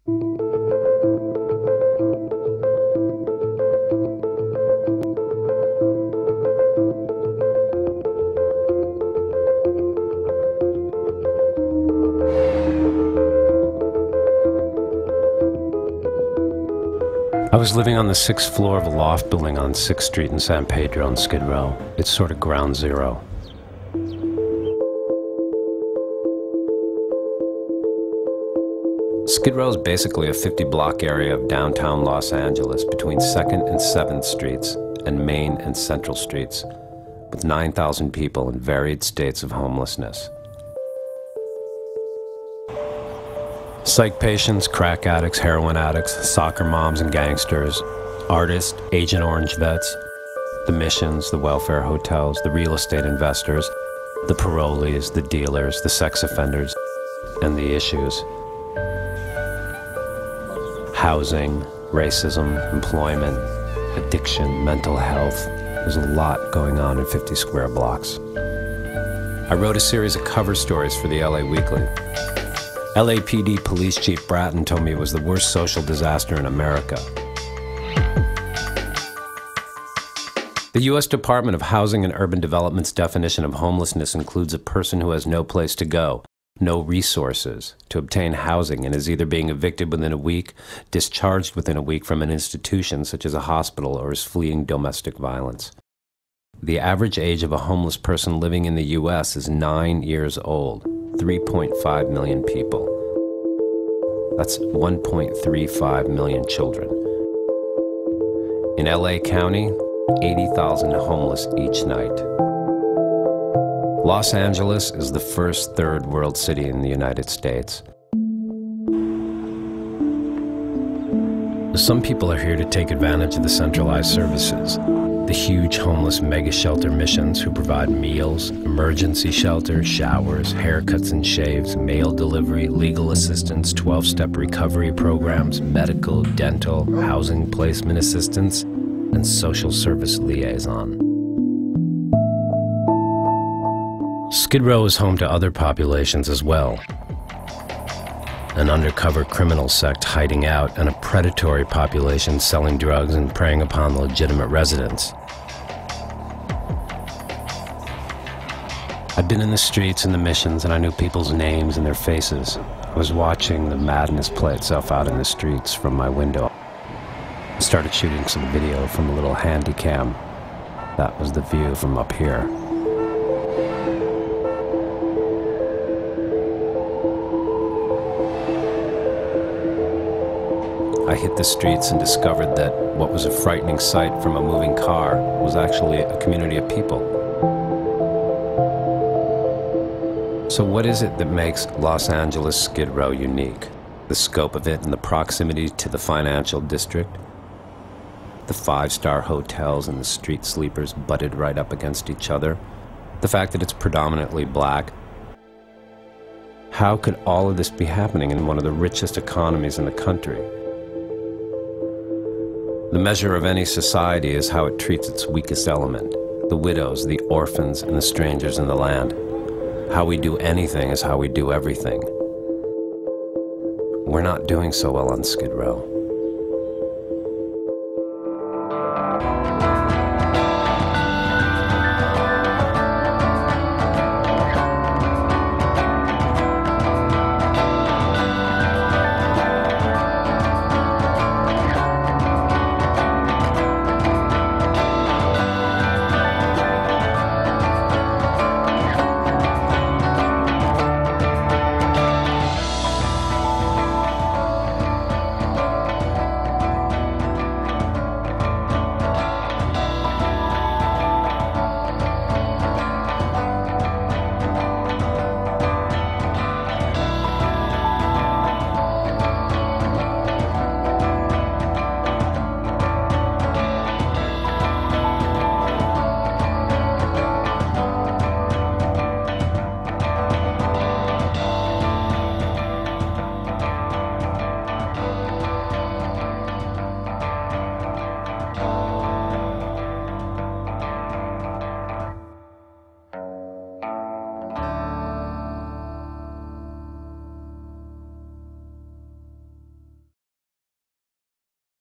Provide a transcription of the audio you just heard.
I was living on the 6th floor of a loft building on 6th Street in San Pedro in Skid Row. It's sort of ground zero. Skid Row is basically a 50-block area of downtown Los Angeles between 2nd and 7th Streets and Main and Central Streets, with 9,000 people in varied states of homelessness. Psych patients, crack addicts, heroin addicts, soccer moms and gangsters, artists, Agent Orange vets, the missions, the welfare hotels, the real estate investors, the parolees, the dealers, the sex offenders, and the issues. Housing, racism, employment, addiction, mental health. There's a lot going on in 50 square blocks. I wrote a series of cover stories for the LA Weekly. LAPD Police Chief Bratton told me it was the worst social disaster in America. The U.S. Department of Housing and Urban Development's definition of homelessness includes a person who has no place to go, no resources to obtain housing, and is either being evicted within a week, discharged within a week from an institution such as a hospital, or is fleeing domestic violence. The average age of a homeless person living in the U.S. is 9 years old. 3.5 million people. That's 1.35 million children. In LA County, 80,000 homeless each night. Los Angeles is the first third world city in the United States. Some people are here to take advantage of the centralized services. The huge homeless mega shelter missions who provide meals, emergency shelter, showers, haircuts and shaves, mail delivery, legal assistance, 12-step recovery programs, medical, dental, housing placement assistance, and social service liaison. Skid Row is home to other populations as well. An undercover criminal sect hiding out, and a predatory population selling drugs and preying upon legitimate residents. I'd been in the streets and the missions, and I knew people's names and their faces. I was watching the madness play itself out in the streets from my window. I started shooting some video from a little handy cam. That was the view from up here. I hit the streets and discovered that what was a frightening sight from a moving car was actually a community of people. So what is it that makes Los Angeles Skid Row unique? The scope of it and the proximity to the financial district? The five-star hotels and the street sleepers butted right up against each other? The fact that it's predominantly black? How could all of this be happening in one of the richest economies in the country? The measure of any society is how it treats its weakest element, the widows, the orphans, and the strangers in the land. How we do anything is how we do everything. We're not doing so well on Skid Row.